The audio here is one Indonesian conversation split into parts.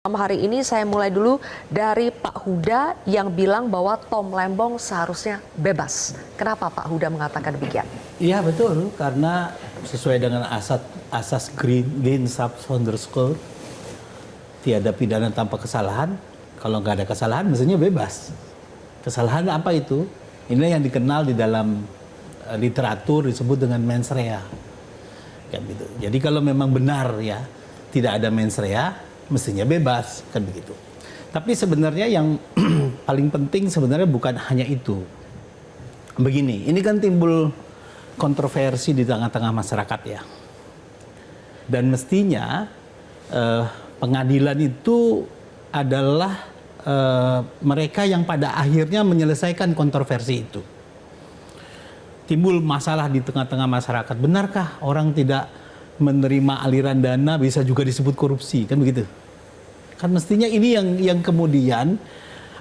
Malam hari ini saya mulai dulu dari Pak Huda yang bilang bahwa Tom Lembong seharusnya bebas. Kenapa Pak Huda mengatakan demikian? Iya betul, karena sesuai dengan asas Green Subsounderschool, tiada pidana tanpa kesalahan. Kalau nggak ada kesalahan, mestinya bebas. Kesalahan apa itu? Ini yang dikenal di dalam literatur disebut dengan mens rea. Kan gitu. Jadi kalau memang benar ya tidak ada mens rea, mestinya bebas, kan begitu. Tapi sebenarnya yang paling penting sebenarnya bukan hanya itu. Begini, ini kan timbul kontroversi di tengah-tengah masyarakat ya. Dan mestinya pengadilan itu adalah mereka yang pada akhirnya menyelesaikan kontroversi itu. Timbul masalah di tengah-tengah masyarakat. Benarkah orang tidak menerima aliran dana bisa juga disebut korupsi, kan begitu? Kan mestinya ini yang kemudian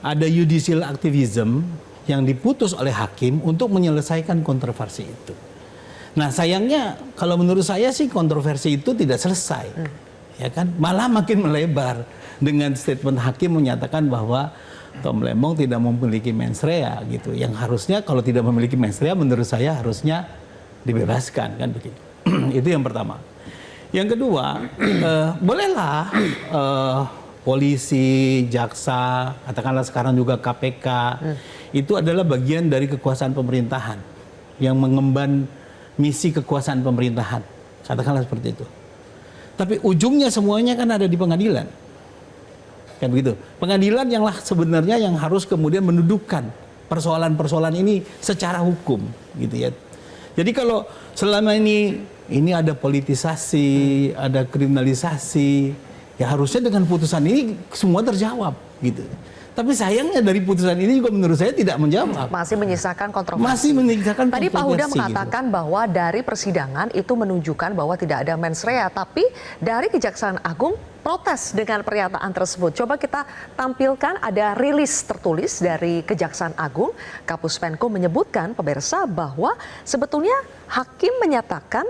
ada judicial activism yang diputus oleh hakim untuk menyelesaikan kontroversi itu. Nah sayangnya kalau menurut saya sih kontroversi itu tidak selesai, ya kan? Malah makin melebar dengan statement hakim menyatakan bahwa Tom Lembong tidak memiliki mens rea gitu. Yang harusnya kalau tidak memiliki mens rea menurut saya harusnya dibebaskan, kan begitu. Itu yang pertama. Yang kedua, bolehlah polisi, jaksa, katakanlah sekarang juga KPK, itu adalah bagian dari kekuasaan pemerintahan yang mengemban misi kekuasaan pemerintahan, katakanlah seperti itu. Tapi ujungnya semuanya kan ada di pengadilan, kan begitu. Pengadilan yanglah sebenarnya yang harus kemudian mendudukkan persoalan-persoalan ini secara hukum, gitu ya. Jadi kalau selama ini ada politisasi, ada kriminalisasi, ya harusnya dengan putusan ini semua terjawab gitu. Tapi sayangnya dari putusan ini juga menurut saya tidak menjawab. Masih menyisakan kontroversi. Masih menyisakan kontroversi. Tadi Pak Huda mengatakan gitu, bahwa dari persidangan itu menunjukkan bahwa tidak ada mens rea, tapi dari Kejaksaan Agung protes dengan pernyataan tersebut. Coba kita tampilkan ada rilis tertulis dari Kejaksaan Agung. Kapus Penkum menyebutkan pemirsa bahwa sebetulnya hakim menyatakan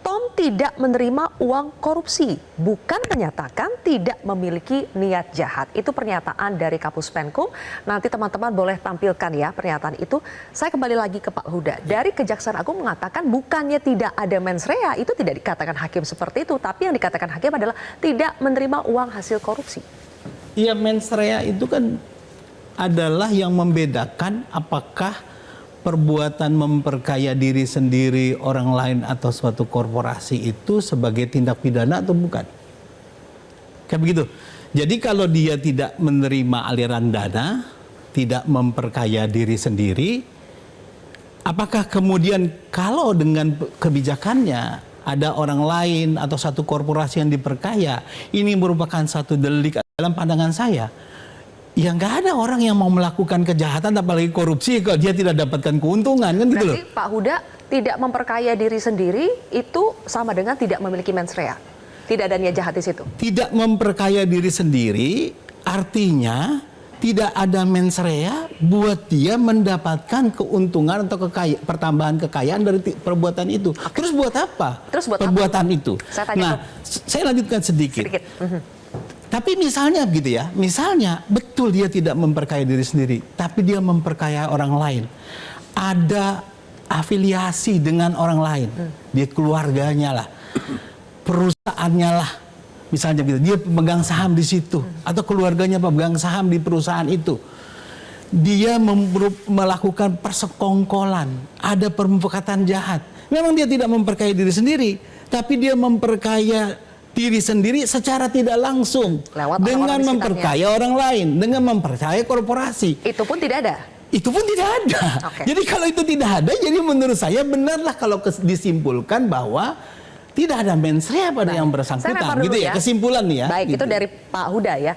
Tom tidak menerima uang korupsi, bukan menyatakan tidak memiliki niat jahat. Itu pernyataan dari Kapus Penkum. Nanti teman-teman boleh tampilkan ya pernyataan itu. Saya kembali lagi ke Pak Huda. Dari Kejaksaan Agung mengatakan bukannya tidak ada mens rea, itu tidak dikatakan hakim seperti itu. Tapi yang dikatakan hakim adalah tidak menerima uang hasil korupsi. Iya, mens rea itu kan adalah yang membedakan apakah perbuatan memperkaya diri sendiri, orang lain atau suatu korporasi itu sebagai tindak pidana atau bukan. Kayak begitu. Jadi kalau dia tidak menerima aliran dana, tidak memperkaya diri sendiri, apakah kemudian kalau dengan kebijakannya ada orang lain atau satu korporasi yang diperkaya, ini merupakan satu delik dalam pandangan saya? Ya nggak ada orang yang mau melakukan kejahatan apalagi korupsi kalau dia tidak dapatkan keuntungan, kan gitu loh. Berarti Pak Huda tidak memperkaya diri sendiri itu sama dengan tidak memiliki mens rea. Tidak ada niat jahat di situ. Tidak memperkaya diri sendiri artinya tidak ada mens rea buat dia mendapatkan keuntungan atau pertambahan kekayaan dari perbuatan itu. Okay. Terus buat apa? Terus buat perbuatan apa? Itu. Saya lanjutkan sedikit. Tapi misalnya begitu ya, misalnya betul dia tidak memperkaya diri sendiri, tapi dia memperkaya orang lain. Ada afiliasi dengan orang lain, dia keluarganya lah, perusahaannya lah, misalnya gitu, dia pemegang saham di situ, atau keluarganya pemegang saham di perusahaan itu. Dia melakukan persekongkolan, ada permufakatan jahat. Memang dia tidak memperkaya diri sendiri, tapi dia memperkaya diri sendiri secara tidak langsung dengan memperkaya orang lain, dengan memperkaya korporasi. Itu pun tidak ada. Itu pun tidak ada. Okay. Jadi kalau itu tidak ada, jadi menurut saya benarlah kalau disimpulkan bahwa tidak ada mens rea pada yang bersangkutan, gitu ya. Kesimpulan nih ya. Baik, gitu. itu dari Pak Huda ya.